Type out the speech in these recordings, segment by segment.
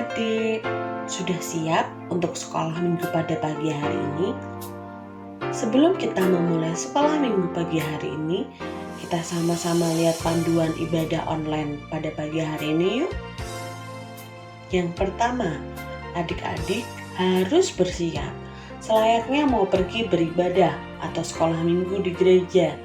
adik-adik, sudah siap untuk sekolah minggu pada pagi hari ini? Sebelum kita memulai sekolah minggu pagi hari ini, kita sama-sama lihat panduan ibadah online pada pagi hari ini yuk. Yang pertama, adik-adik harus bersiap selayaknya mau pergi beribadah atau sekolah minggu di gereja.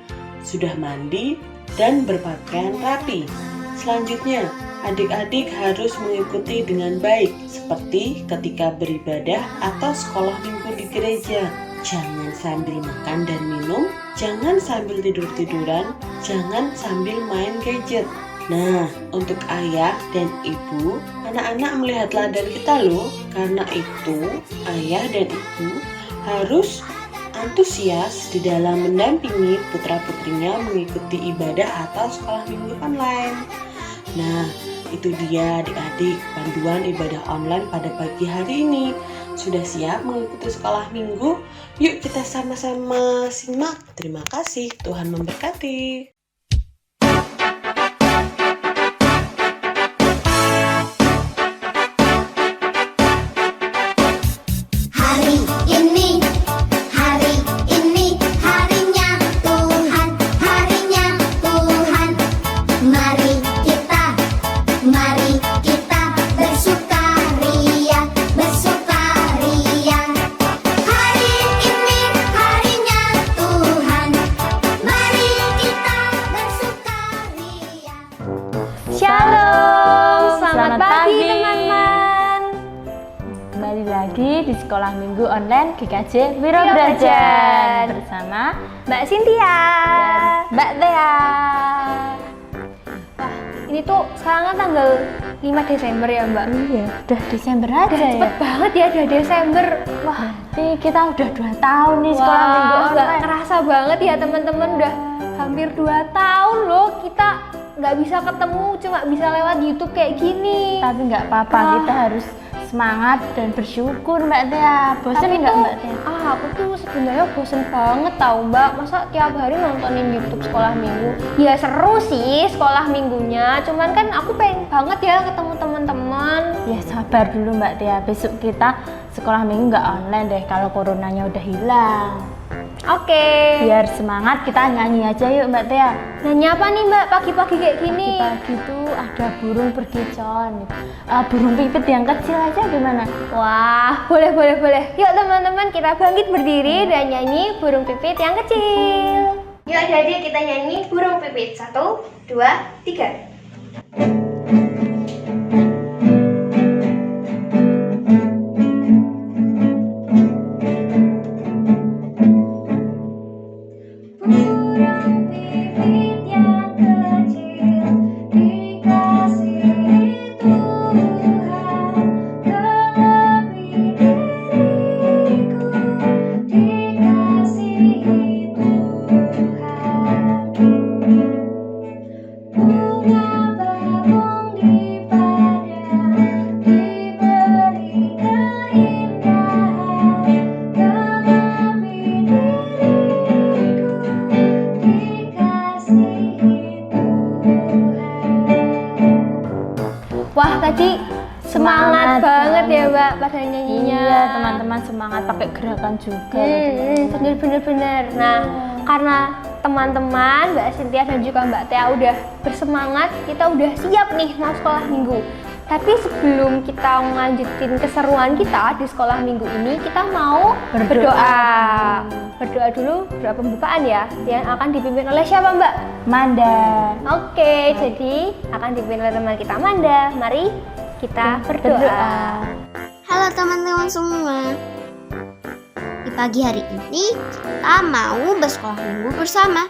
Sudah mandi dan berpakaian rapi. Selanjutnya, adik-adik harus mengikuti dengan baik seperti ketika beribadah atau sekolah minggu di gereja. Jangan sambil makan dan minum, jangan sambil tidur-tiduran, jangan sambil main gadget. Nah, untuk ayah dan ibu, anak-anak melihatlah dari kita loh. Karena itu, ayah dan ibu harus antusias di dalam mendampingi putra-putrinya mengikuti ibadah atau sekolah minggu online. Nah, itu dia adik-adik panduan ibadah online pada pagi hari ini. Sudah siap mengikuti sekolah minggu? Yuk kita sama-sama simak. Terima kasih, Tuhan memberkati. Shalom, selamat pagi teman-teman. Kembali lagi di sekolah minggu online GKJ Wiro Brajan bersama Mbak Cynthia dan Mbak Thea. Wah, ini tuh sekarang kan tanggal 5 Desember ya Mbak? Iya, udah Desember aja ya. Cepet banget ya, udah Desember. Wah, Kita udah 2 tahun nih sekolah minggu online. Nggak kerasa banget ya teman-teman, udah hampir 2 tahun loh kita nggak bisa ketemu, cuma bisa lewat YouTube kayak gini. Tapi nggak apa-apa, kita harus semangat dan bersyukur Mbak Thea. Bosen nggak Mbak Thea? Aku tuh sebenarnya bosen banget tau Mbak. Masa tiap hari nontonin YouTube sekolah minggu? Ya seru sih sekolah minggunya, cuman kan aku pengen banget ya ketemu teman-teman. Ya sabar dulu Mbak Thea, besok kita sekolah minggu nggak online deh kalau coronanya udah hilang. Oke. Biar semangat kita nyanyi aja yuk Mbak Thea. Nyanyi apa nih Mbak pagi-pagi kayak gini? Pagi-pagi tuh ada burung berkicauan. Burung pipit yang kecil aja gimana? Wah, boleh. Yuk teman-teman kita bangkit berdiri dan nyanyi burung pipit yang kecil. Yuk adik-adik kita nyanyi burung pipit. 1, 2, 3. Wah, tadi semangat banget ya Mbak pada nyanyinya. Iya, teman-teman semangat pakai gerakan juga. Bener. Nah, karena teman-teman Mbak Cynthia dan juga Mbak Thea udah bersemangat, kita udah siap nih mau sekolah minggu. Tapi sebelum kita melanjutin keseruan kita di sekolah minggu ini, kita mau berdoa. Berdoa dulu, berdoa pembukaan ya, yang akan dipimpin oleh siapa Mbak? Manda. Oke, jadi akan dipimpin oleh teman kita Manda. Mari kita berdoa. Halo teman-teman semua. Di pagi hari ini kita mau bersekolah minggu bersama.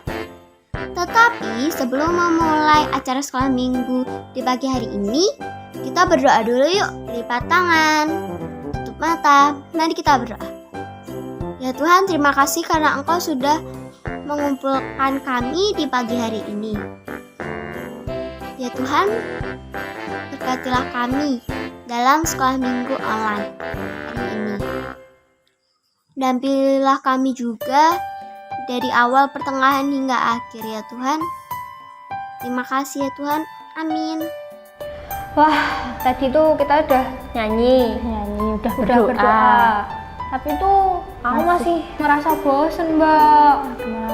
Tetapi sebelum memulai acara sekolah minggu di pagi hari ini, kita berdoa dulu yuk. Lipat tangan, tutup mata, mari kita berdoa. Ya Tuhan, terima kasih karena Engkau sudah mengumpulkan kami di pagi hari ini. Ya Tuhan, berkatilah kami dalam sekolah minggu online hari ini. Dampingilah kami juga dari awal, pertengahan hingga akhir ya Tuhan. Terima kasih ya Tuhan. Amin. Wah, tadi tuh kita udah nyanyi, udah udah berdoa. Tapi tuh aku masih ngerasa bosen, Mbak.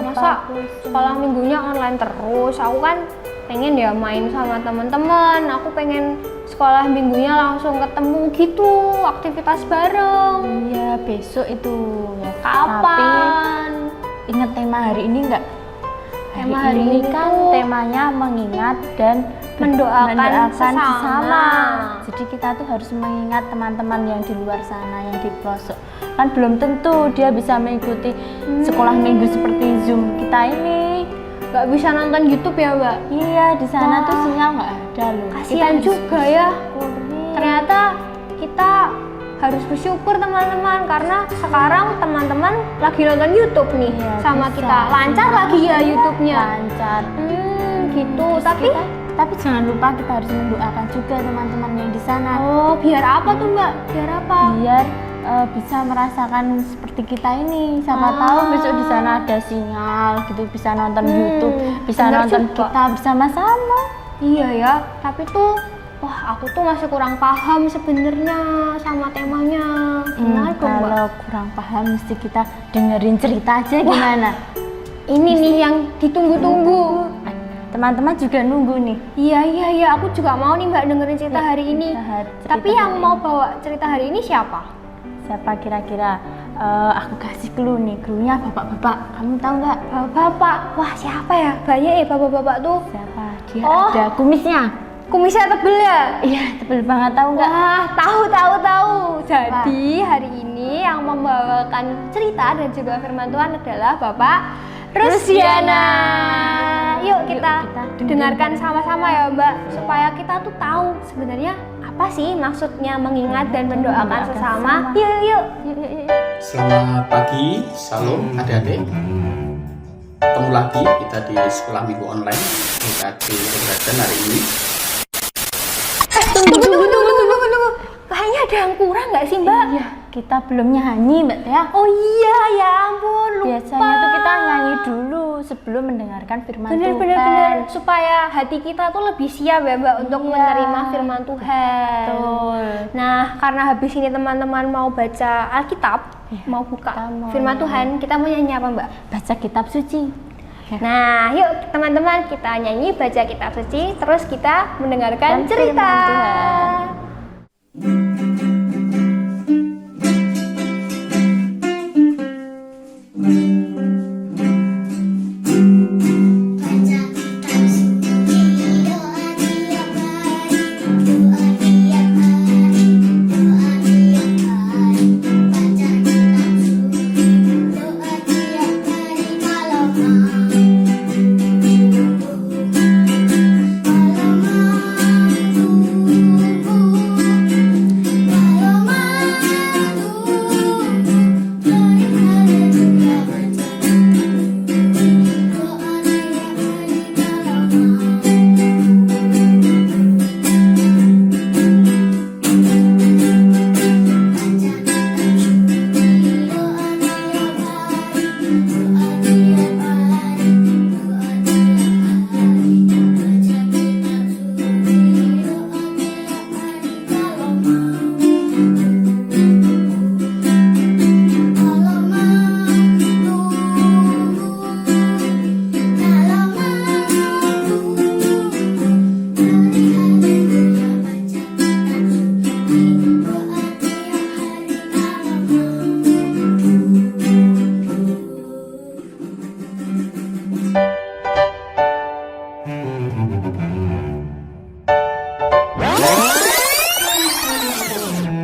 Masa sekolah minggunya online terus? Aku kan pengen ya main sama teman-teman. Aku pengen sekolah minggunya langsung ketemu gitu, aktivitas bareng. Iya, besok itu ya. Kapan? Tapi ingat tema hari ini enggak? Tema hari ini kan tuh temanya mengingat dan mendoakan sesama. Jadi kita tuh harus mengingat teman-teman yang di luar sana, yang di pelosok. Kan belum tentu dia bisa mengikuti sekolah minggu seperti Zoom kita ini. Gak bisa nonton YouTube ya, Mbak? Iya, di sana tuh sinyal nggak ada loh. Kasihan juga ya. Ternyata kita harus bersyukur teman-teman, karena sekarang teman-teman lagi nonton YouTube nih sama bisa. kita. Lancar lagi ya YouTube-nya. Lancar. Gitu. Tapi jangan lupa kita harus mendoakan juga teman-teman yang di sana. Oh, biar apa tuh, Mbak? Biar apa? Biar bisa merasakan seperti kita ini. Siapa tahu besok di sana ada sinyal gitu, bisa nonton YouTube, bisa bener nonton juga. kita bersama-sama. Iya ya. Tapi tuh, wah aku tuh masih kurang paham sebenarnya sama temanya. Gimana dong, Mbak? Kalau kurang paham mesti kita dengerin cerita aja gimana. Ini nih yang ditunggu-tunggu. Teman-teman juga nunggu nih. Iya, aku juga mau nih Mbak dengerin cerita hari ini. cerita Tapi hari yang ini. mau bawa cerita hari ini siapa? Siapa kira-kira? Aku kasih clue nih, clue-nya bapak-bapak. Kamu tahu nggak? Bapak. Wah, siapa ya? Banyak ya bapak-bapak tuh. Siapa? Dia Oh. ada kumisnya. Kumisnya tebel ya? Iya, tebel banget, tahu nggak? Wah, tahu. Jadi hari ini yang membawakan cerita dan juga firman Tuhan adalah Bapak Rusiana. Yuk kita dengarkan sama-sama ya, Mbak, supaya kita tuh tahu sebenarnya apa sih maksudnya mengingat dan mendoakan sesama. Yuk. Selamat pagi, salam adik-adik. Ketemu lagi kita di sekolah minggu online GKJ Keberatan hari ini. Tunggu. Kayaknya ada yang kurang nggak sih, Mbak? Iya, kita belum nyanyi, Mbak Tia. Oh iya, ya ampun, lupa. Biasanya tuh kita nyanyi dulu sebelum mendengarkan firman Tuhan. Bener. Supaya hati kita tuh lebih siap ya, Mbak, untuk Iya. menerima firman Tuhan. Betul. Nah, karena habis ini teman-teman mau baca Alkitab, mau buka kita mau firman Tuhan, kita mau nyanyi apa, Mbak? Baca kitab suci. Nah, yuk teman-teman kita nyanyi, baca kitab suci, terus kita mendengarkan Dan cerita. firman Tuhan.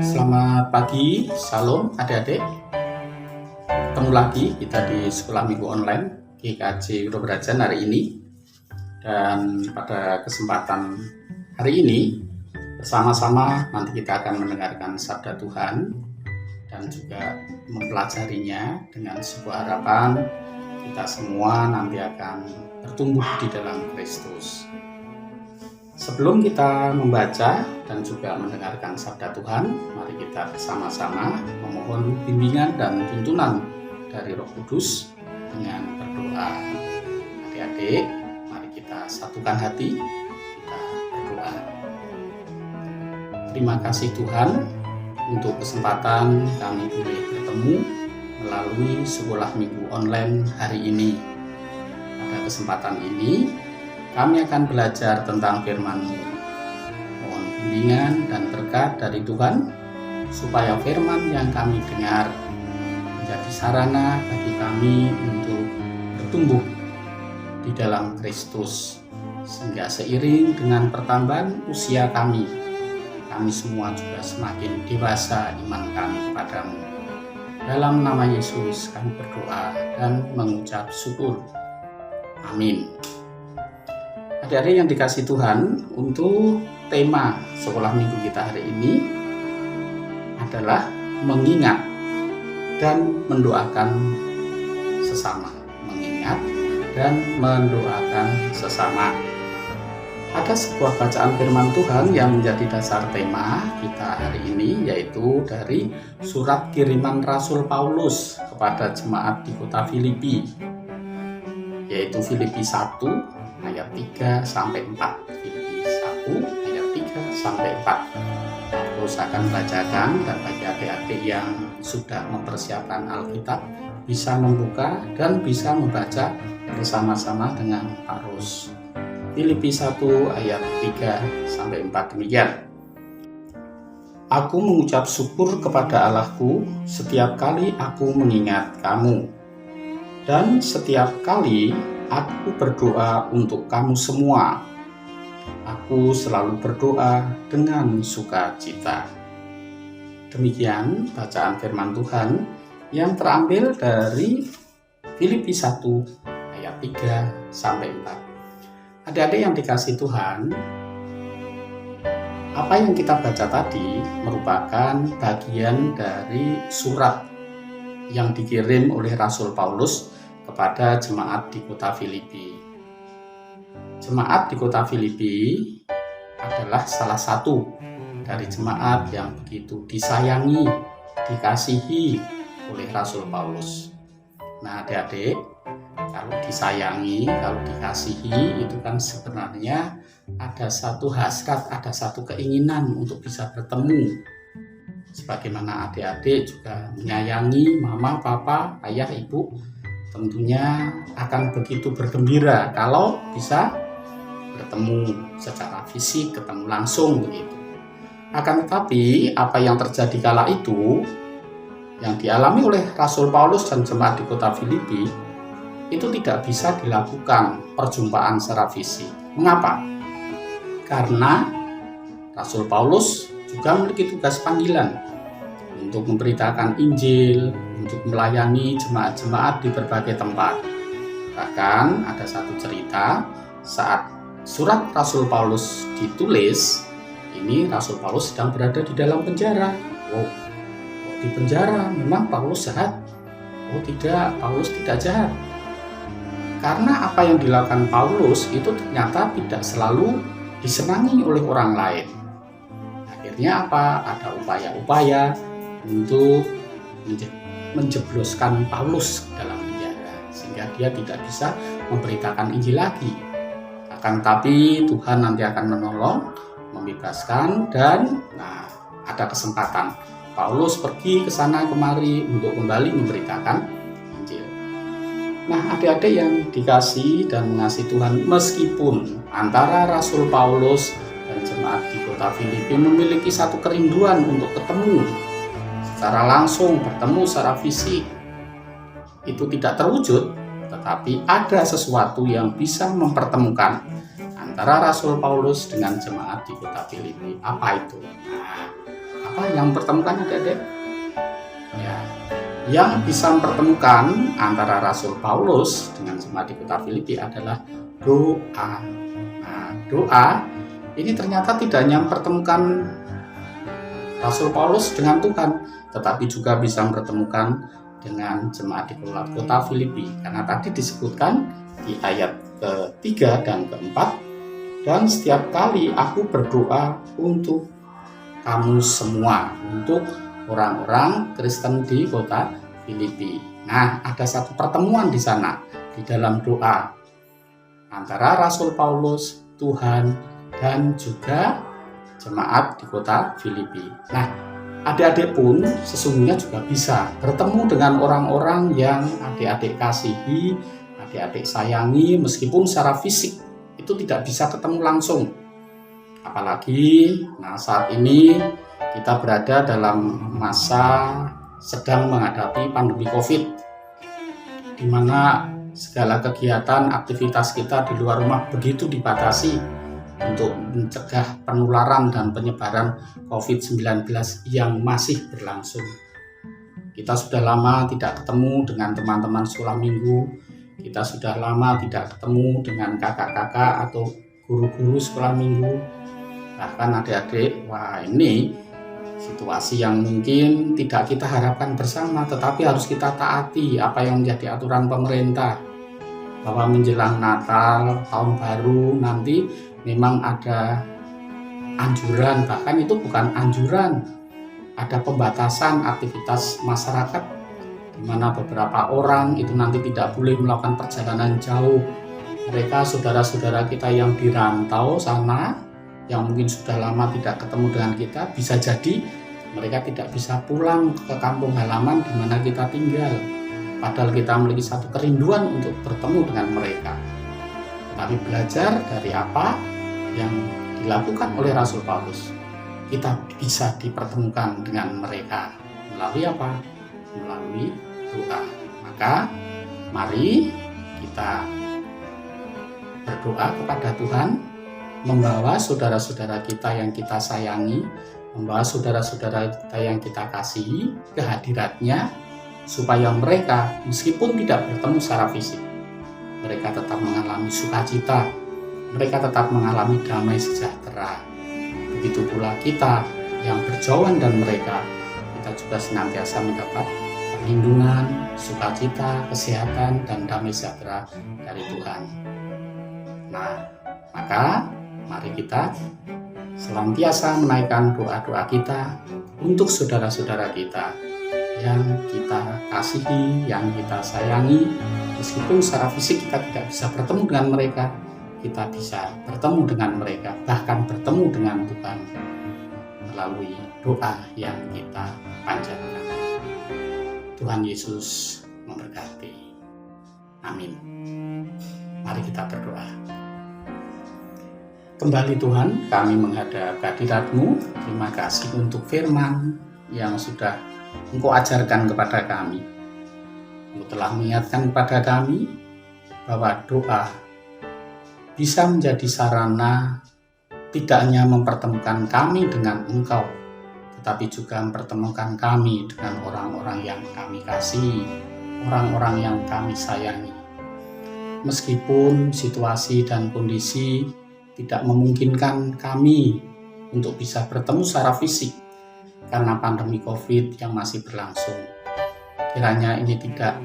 Selamat pagi, salam adik-adik. Ketemu lagi kita di sekolah minggu online GKJ Keberatan hari ini. Dan pada kesempatan hari ini bersama-sama nanti kita akan mendengarkan sabda Tuhan dan juga mempelajarinya dengan sebuah harapan kita semua nanti akan bertumbuh di dalam Kristus. Sebelum kita membaca dan juga mendengarkan sabda Tuhan, mari kita bersama-sama memohon bimbingan dan tuntunan dari Roh Kudus dengan berdoa. Adik-adik, mari kita satukan hati, kita berdoa. Terima kasih Tuhan untuk kesempatan kami boleh bertemu melalui sekolah minggu online hari ini. Pada kesempatan ini, kami akan belajar tentang firman-Mu. Mohon bimbingan dan berkat dari Tuhan, supaya firman yang kami dengar menjadi sarana bagi kami untuk bertumbuh di dalam Kristus, sehingga seiring dengan pertambahan usia kami semua juga semakin dewasa iman kami kepadamu. Dalam nama Yesus kami berdoa dan mengucap syukur. Amin. Adik-adik yang dikasihi Tuhan, untuk tema sekolah minggu kita hari ini adalah mengingat dan mendoakan sesama. Mengingat dan mendoakan sesama. Ada sebuah bacaan firman Tuhan yang menjadi dasar tema kita hari ini, yaitu dari surat kiriman Rasul Paulus kepada jemaat di kota Filipi, yaitu Filipi 1 ayat 3 sampai 4. Filipi 1 ayat 3 sampai 4. Terus akan bacakan, dan bagi adik-adik yang sudah mempersiapkan Alkitab bisa membuka dan bisa membaca bersama-sama dengan Pak Rus. Filipi 1 ayat 3 sampai 4 demikian. Aku mengucap syukur kepada Allahku setiap kali aku mengingat kamu, dan setiap kali aku berdoa untuk kamu semua. Aku selalu berdoa dengan sukacita. Demikian bacaan firman Tuhan yang terambil dari Filipi 1 ayat 3 sampai 4. Adik-adik yang dikasihi Tuhan, apa yang kita baca tadi merupakan bagian dari surat yang dikirim oleh Rasul Paulus kepada jemaat di kota Filipi. Jemaat di kota Filipi adalah salah satu dari jemaat yang begitu disayangi, dikasihi oleh Rasul Paulus. Nah, adik-adik, kalau disayangi, kalau dikasihi, itu kan sebenarnya ada satu hasrat, ada satu keinginan untuk bisa bertemu. Sebagaimana adik-adik juga menyayangi mama, papa, ayah, ibu, tentunya akan begitu bergembira kalau bisa bertemu secara fisik, ketemu langsung begitu. Akan tetapi, apa yang terjadi kala itu, yang dialami oleh Rasul Paulus dan jemaat di kota Filipi, itu tidak bisa dilakukan perjumpaan secara fisik. Mengapa? Karena Rasul Paulus juga memiliki tugas panggilan untuk memberitakan Injil, untuk melayani jemaat-jemaat di berbagai tempat. Bahkan ada satu cerita saat surat Rasul Paulus ditulis, ini Rasul Paulus sedang berada di dalam penjara. Di penjara memang Paulus jahat? Oh tidak, Paulus tidak jahat. Karena apa yang dilakukan Paulus itu ternyata tidak selalu disenangi oleh orang lain. Akhirnya apa? Ada upaya-upaya untuk menjebloskan Paulus dalam penjara, sehingga dia tidak bisa memberitakan Injil lagi. Akan tapi Tuhan nanti akan menolong, membebaskan, dan ada kesempatan Paulus pergi ke sana kemari untuk kembali memberitakan Injil. Nah, adik-adik yang dikasihi dan mengasihi Tuhan, meskipun antara Rasul Paulus dan jemaat di kota Filipi memiliki satu kerinduan untuk ketemu secara langsung, bertemu secara fisik, itu tidak terwujud, tetapi ada sesuatu yang bisa mempertemukan antara Rasul Paulus dengan jemaat di kota Filipi. Apa itu? Apa yang mempertemukan adik-adik? Ya, yang bisa mempertemukan antara Rasul Paulus dengan jemaat di kota Filipi adalah doa. Nah, doa ini ternyata tidak hanya mempertemukan Rasul Paulus dengan Tuhan, tetapi juga bisa mempertemukan dengan jemaat di kota Filipi. Karena tadi disebutkan di ayat ke-3 dan ke-4, dan setiap kali aku berdoa untuk kamu semua, untuk orang-orang Kristen di kota Filipi. Nah, ada satu pertemuan di sana, di dalam doa antara Rasul Paulus, Tuhan, dan juga jemaat di kota Filipi. Nah, adik-adik pun sesungguhnya juga bisa bertemu dengan orang-orang yang adik-adik kasihi, adik-adik sayangi, meskipun secara fisik itu tidak bisa ketemu langsung. Apalagi saat ini kita berada dalam masa sedang menghadapi pandemi COVID, di mana segala kegiatan, aktivitas kita di luar rumah begitu dibatasi untuk mencegah penularan dan penyebaran COVID-19 yang masih berlangsung. Kita sudah lama tidak ketemu dengan teman-teman sekolah minggu, kita sudah lama tidak ketemu dengan kakak-kakak atau guru-guru sekolah minggu. Bahkan adik-adik, wah ini situasi yang mungkin tidak kita harapkan bersama, tetapi harus kita taati apa yang menjadi aturan pemerintah, bahwa menjelang Natal, Tahun Baru nanti memang ada anjuran, bahkan itu bukan anjuran, ada pembatasan aktivitas masyarakat, di mana beberapa orang itu nanti tidak boleh melakukan perjalanan jauh. Mereka saudara-saudara kita yang di rantau sana, yang mungkin sudah lama tidak ketemu dengan kita, bisa jadi mereka tidak bisa pulang ke kampung halaman di mana kita tinggal, padahal kita memiliki satu kerinduan untuk bertemu dengan mereka. Tapi belajar dari apa yang dilakukan oleh Rasul Paulus, kita bisa dipertemukan dengan mereka melalui apa? Melalui doa. Maka mari kita berdoa kepada Tuhan, membawa saudara-saudara kita yang kita sayangi, membawa saudara-saudara kita yang kita kasihi ke hadiratnya, supaya mereka meskipun tidak bertemu secara fisik, mereka tetap mengalami sukacita, mereka tetap mengalami damai sejahtera. Begitu pula kita yang berjauhan dan mereka, kita juga senantiasa mendapat perlindungan, sukacita, kesehatan, dan damai sejahtera dari Tuhan. Nah, maka mari kita senantiasa menaikkan doa-doa kita untuk saudara-saudara kita yang kita kasihi, yang kita sayangi. Meskipun secara fisik kita tidak bisa bertemu dengan mereka, kita bisa bertemu dengan mereka, bahkan bertemu dengan Tuhan melalui doa yang kita panjatkan. Tuhan Yesus memberkati. Amin. Mari kita berdoa. Kembali Tuhan, kami menghadap hadirat-Mu. Terima kasih untuk firman yang sudah Engkau ajarkan kepada kami. Engkau telah mengingatkan kepada kami bahwa doa bisa menjadi sarana tidak hanya mempertemukan kami dengan Engkau, tetapi juga mempertemukan kami dengan orang-orang yang kami kasihi, orang-orang yang kami sayangi. Meskipun situasi dan kondisi tidak memungkinkan kami untuk bisa bertemu secara fisik karena pandemi COVID yang masih berlangsung, kiranya ini tidak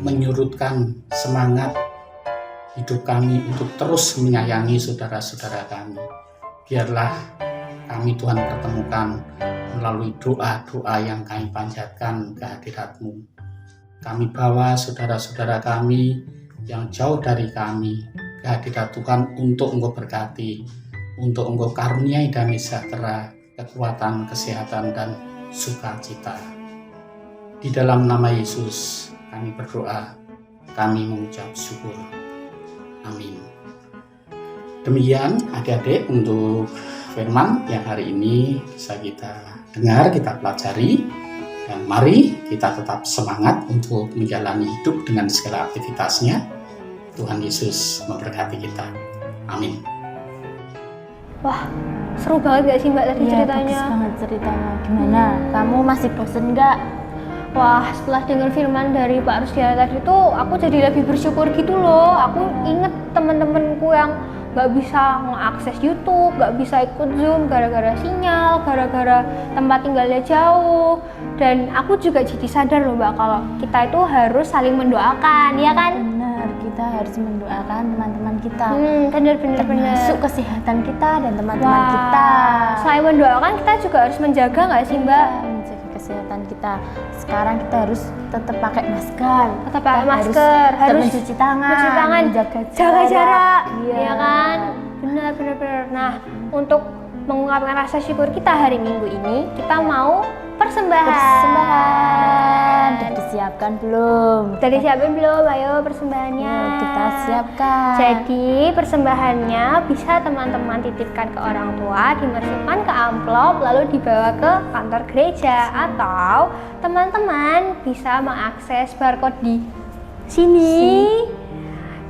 menyurutkan semangat hidup kami untuk terus menyayangi saudara-saudara kami. Biarlah kami Tuhan pertemukan melalui doa-doa yang kami panjatkan ke hadirat-Mu. Kami bawa saudara-saudara kami yang jauh dari kami ke hadirat Tuhan untuk Engkau berkati, untuk Engkau karuniai damai sejahtera, kekuatan, kesehatan, dan sukacita. Di dalam nama Yesus kami berdoa, kami mengucap syukur. Amin. Demikian adik-adik untuk firman yang hari ini bisa kita dengar, kita pelajari, dan mari kita tetap semangat untuk menjalani hidup dengan segala aktivitasnya. Tuhan Yesus memberkati kita. Amin. Wah, seru banget gak sih Mbak tadi ceritanya? Bagus banget ceritanya. Gimana? Kamu masih bosen nggak? Wah, setelah dengar firman dari Pak Rusdiana tadi tuh, aku jadi lebih bersyukur gitu loh. Aku inget temen-temenku yang gak bisa mengakses YouTube, gak bisa ikut Zoom gara-gara sinyal, gara-gara tempat tinggalnya jauh. Dan aku juga jadi sadar loh Mbak, kalau kita itu harus saling mendoakan, ya kan? Benar, kita harus mendoakan teman-teman kita. Bener. Termasuk kesehatan kita dan teman-teman kita. Selain mendoakan, kita juga harus menjaga gak sih Mbak? Menjaga kesehatan kita. Sekarang kita harus tetap pakai masker. Tetap pakai masker, harus mencuci tangan, jaga jarak, Iya. ya kan? Benar. Nah, untuk mengungkapkan rasa syukur kita hari Minggu ini, kita mau persembahan. Udah disiapkan belum? Udah disiapin belum? Ayo persembahannya. Yuk, kita siapkan. Jadi persembahannya bisa teman-teman titipkan ke orang tua, dimasukkan ke amplop lalu dibawa ke kantor gereja, atau teman-teman bisa mengakses barcode di sini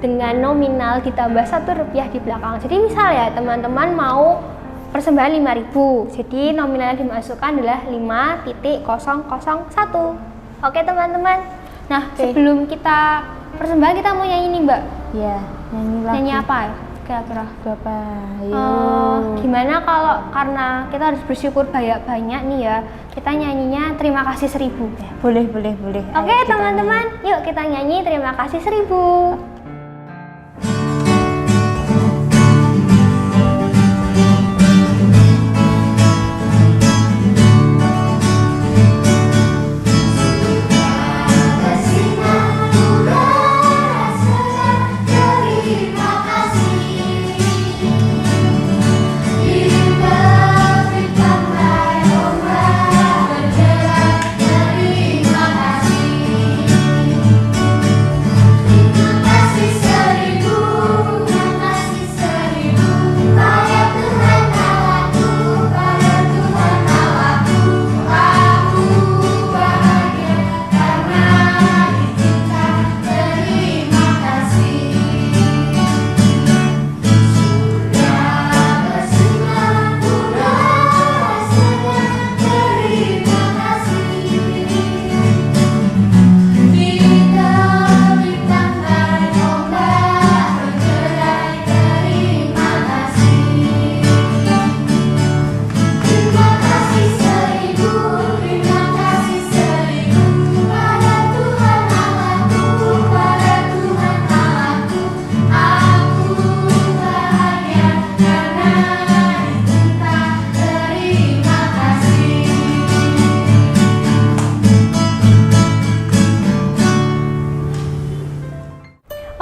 dengan nominal ditambah Rp1 di belakang. Jadi misal ya teman-teman mau persembahan 5.000, jadi nominalnya dimasukkan adalah 5.001. Oke teman-teman. Nah, sebelum kita persembahan kita mau nyanyi nih Mbak. Iya, nyanyi lagi. Nyanyi apa ya kira-kira? Berapa? Gimana kalau karena kita harus bersyukur banyak-banyak nih ya, kita nyanyinya terima kasih 1000. Boleh. Oke Ayo, kita teman-teman, yuk kita nyanyi terima kasih 1000.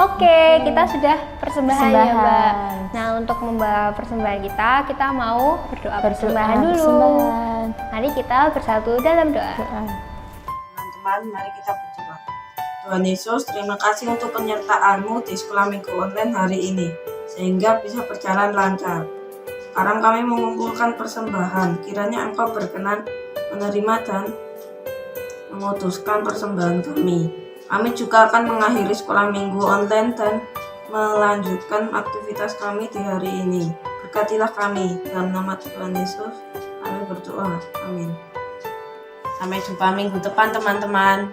Oke, kita sudah persembahan ya Mbak. Nah, untuk membawa persembahan kita mau berdoa persembahan dulu. Mari kita bersatu dalam doa. Teman-teman, mari kita berdoa. Tuhan Yesus, terima kasih untuk penyertaan-Mu di sekolah minggu online hari ini, sehingga bisa berjalan lancar. Sekarang kami mengumpulkan persembahan, kiranya Engkau berkenan menerima dan memutuskan persembahan kami. Kami juga akan mengakhiri sekolah minggu online dan melanjutkan aktivitas kami di hari ini. Berkatilah kami, dalam nama Tuhan Yesus kami berdoa, amin. Sampai jumpa minggu depan teman-teman.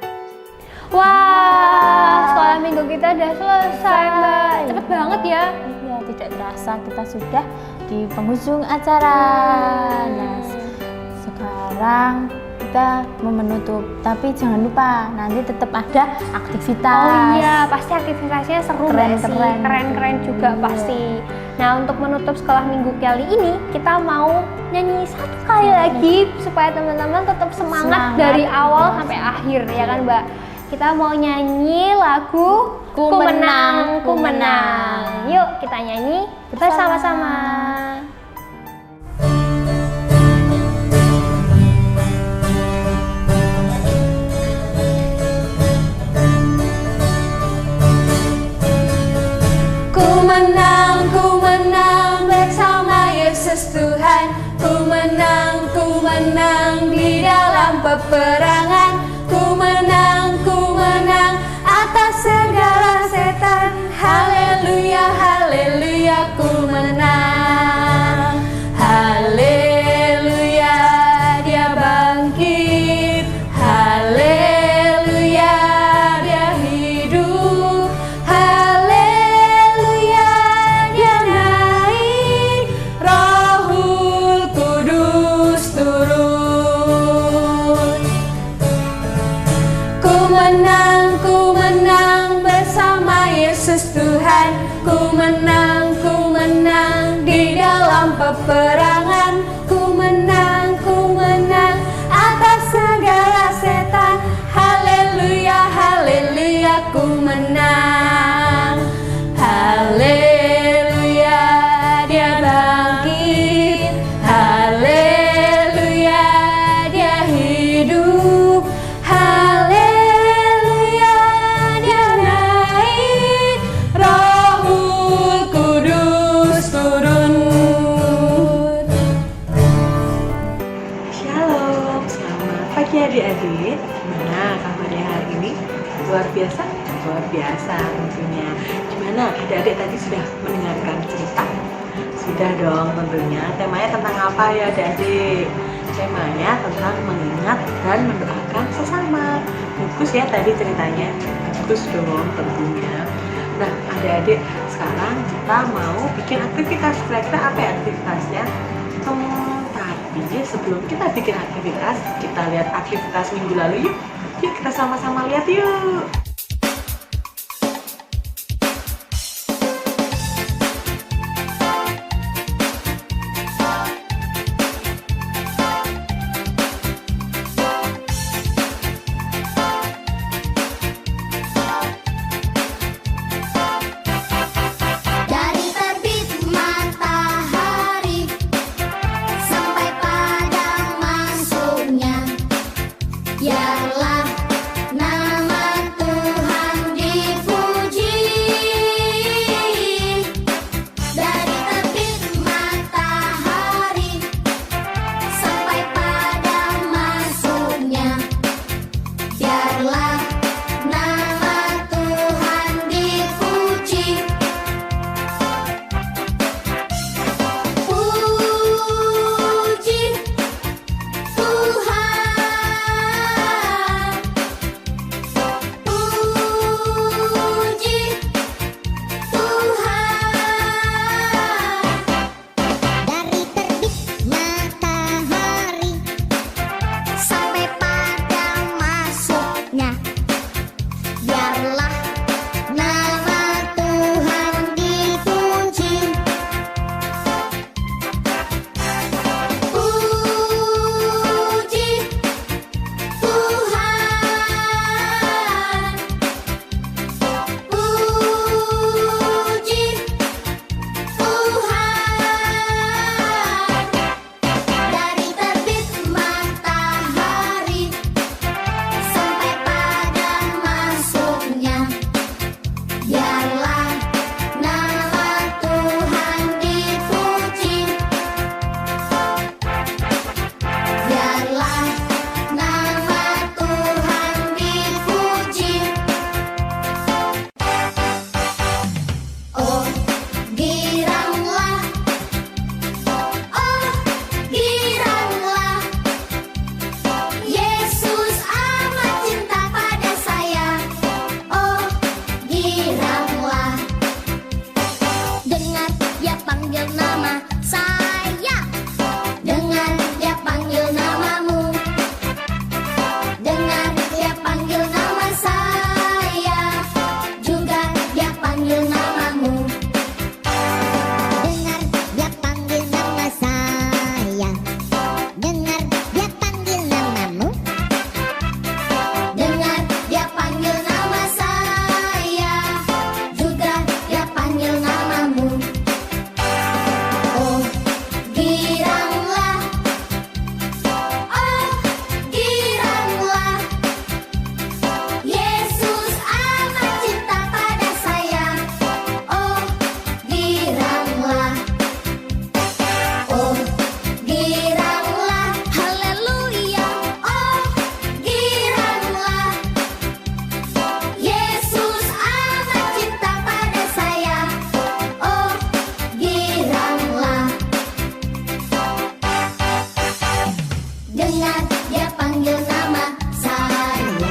Wah, sekolah minggu kita udah selesai Mbak. Cepet banget ya. Iya, tidak terasa kita sudah di penghujung acara. Nah, sekarang kita mau menutup, tapi jangan lupa nanti tetap ada aktivitas. Oh iya, pasti aktivitasnya seru nggak sih? Keren-keren juga pasti. Nah, untuk menutup sekolah minggu kali ini, kita mau nyanyi satu kali lagi supaya teman-teman tetap semangat dari awal sampai akhir, ya kan Mbak? Kita mau nyanyi lagu Ku Menang, Ku Menang. Yuk kita nyanyi bersama-sama. Ku menang bersama Yesus Tuhan. Ku menang di dalam peperangan. Ku menang atas segala setan. Haleluya, haleluya, ku menang. Haleluya, dia bangkit. Haleluya, dia hidup. Haleluya, dia naik. Rohul Kudus turun. Ku menang bersama Yesus Tuhan. Ku menang di dalam peperangan. Ku menang atas segala setan. Haleluya, haleluya, ku menang. Haleluya, dia bangkit. Luar biasa? Luar biasa tentunya. Gimana adik-adik tadi sudah mendengarkan cerita? Sudah dong tentunya. Temanya tentang apa ya adik-adik? Temanya tentang mengingat dan mendoakan sesama. Bagus ya tadi ceritanya. Bagus dong tentunya. Nah adik-adik, sekarang kita mau bikin aktivitas. Kira-kira apa ya aktivitasnya? Tapi sebelum kita bikin aktivitas, kita lihat aktivitas minggu lalu yuk. Yuk kita sama-sama lihat yuk. Dari terbit matahari sampai padang masuknya, biarlah nama Tuhan dipuji. Dari terbit matahari sampai padang masuknya, biarlah nama Tuhan dipuji. Puji Tuhan, puji Tuhan. Dari terbit matahari sampai padang masuknya, biarlah nama Tuhan dipuji. Puji Tuhan, puji Tuhan. Dari terbit matahari sampai padang masuknya, biarlah nama Tuhan dipuji. Biarlah nama Tuhan dipuji. Oh giranglah, oh giranglah, Yesus amat cinta pada saya. Oh giranglah, dengar dia panggil nama saya. Dengar dia panggil namamu. Dengar dia panggil nama saya. Juga dia panggil namamu. Dengar dia panggil nama saya. Dengar dia panggil namamu. Dengar dia panggil nama saya. Juga dia panggil namamu. Oh giranglah, oh giranglah, Yesus amat cinta pada saya. Oh giranglah, oh giranglah, haleluya. Oh giranglah, Yesus amat cinta pada saya. Oh giranglah, dengar dia panggil nama saya.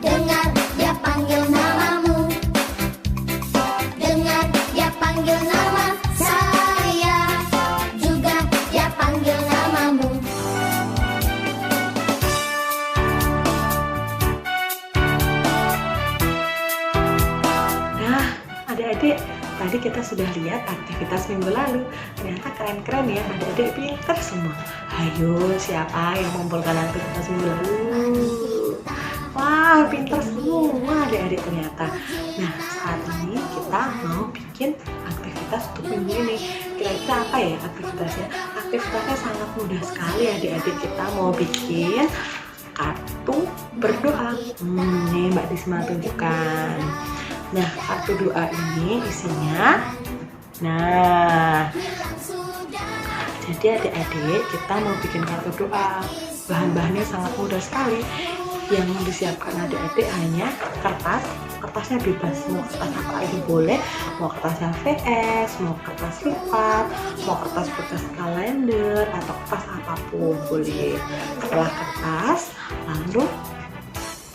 Dengar dia panggil namamu. Dengar dia panggil nama saya. Juga dia panggil namamu. Nah, adik-adik, tadi kita sudah lihat aktivitas minggu lalu. Ternyata keren-keren ya, adik-adik pinter semua. Ayo, siapa yang mengumpulkan aktivitas minggu lalu? Wah, pinter semua adik-adik ternyata. Nah, saat ini kita mau bikin aktivitas untuk minggu ini. Kira-kira apa ya aktivitasnya? Aktivitasnya sangat mudah sekali adik-adik. Kita mau bikin kartu berdoa. Nih Mbak Disma tunjukkan. Nah, kartu doa ini isinya. Nah, jadi adik-adik kita mau bikin kartu doa. Bahan-bahannya sangat mudah sekali. yang disiapkan adik-adik hanya kertasnya bebas, mau kertas apa aja boleh, mau kertasnya VS, mau kertas lipat, mau kertas bekas kalender atau kertas apapun boleh. Setelah kertas, lalu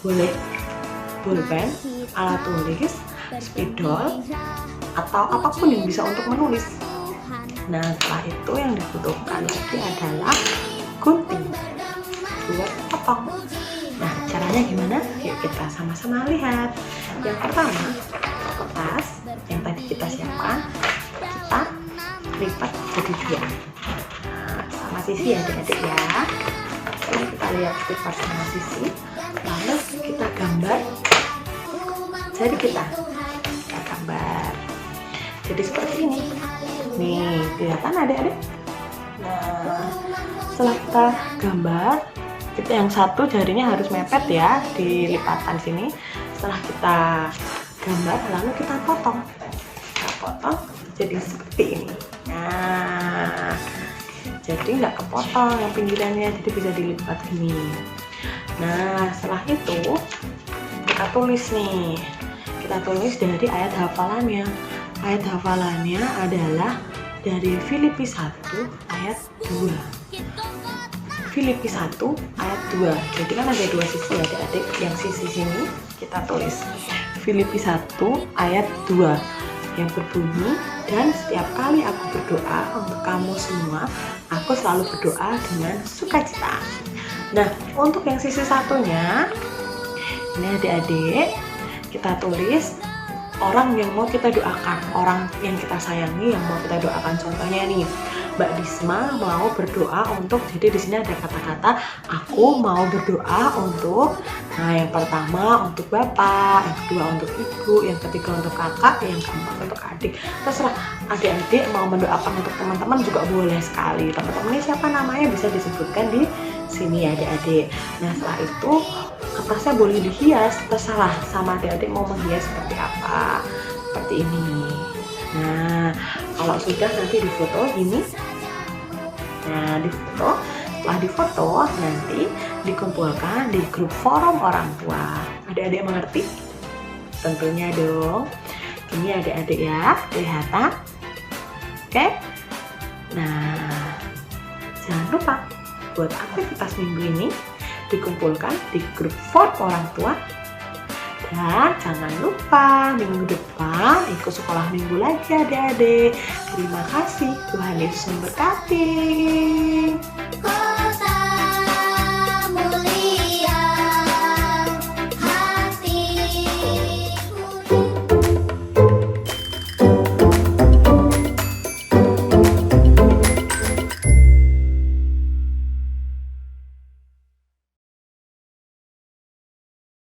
boleh pulpen, alat tulis, spidol, atau apapun yang bisa untuk menulis. Nah, setelah itu yang dibutuhkan lagi adalah gunting buat potong. Nah, caranya gimana? Yuk kita sama-sama lihat. Yang pertama, kertas yang tadi kita siapkan, kita lipat jadi 2. Nah, sama sisi adik-adik ya. Lalu kita lihat lipat sama sisi, lalu kita gambar jari kita gambar. Jadi seperti ini. Nih, kelihatan adik-adik? Nah, setelah kita gambar, kita yang satu jarinya harus mepet ya di lipatan sini. Setelah kita gambar, lalu kita potong. Kita potong jadi seperti ini. Nah, jadi nggak kepotong yang pinggirannya, jadi bisa dilipat gini. Nah, setelah itu kita tulis nih. Kita tulis dari ayat hafalannya. Ayat hafalannya adalah dari Filipi 1 ayat 2. Filipi 1 ayat 2. Jadi kan ada 2 sisi ya adik-adik. Yang sisi sini kita tulis Filipi 1 ayat 2 yang berbunyi, dan setiap kali aku berdoa untuk kamu semua, aku selalu berdoa dengan sukacita. Nah, untuk yang sisi satunya ini adik-adik, kita tulis orang yang mau kita doakan, orang yang kita sayangi yang mau kita doakan. Contohnya nih, Mbak Disma mau berdoa untuk, jadi di sini ada kata-kata aku mau berdoa untuk, nah yang pertama untuk bapak, yang kedua untuk ibu, yang ketiga untuk kakak, yang keempat untuk adik. Terserah adik-adik mau mendoakan untuk teman-teman juga boleh sekali. Teman-temannya siapa namanya bisa disebutkan di sini ya adik-adik. Nah setelah itu kertasnya boleh dihias, terserah sama adik-adik mau menghias seperti apa, seperti ini. Nah kalau sudah nanti difoto gini. Nah difoto, setelah difoto nanti dikumpulkan di grup forum orang tua. Adik-adik mengerti? Tentunya dong. Ini adik-adik ya, kelihatan? Oke? Nah jangan lupa buat aktivitas minggu ini dikumpulkan di grup forum orang tua. Dan jangan lupa minggu depan ikut sekolah minggu lagi adik-adik. Terima kasih, Tuhan Yesus memberkati.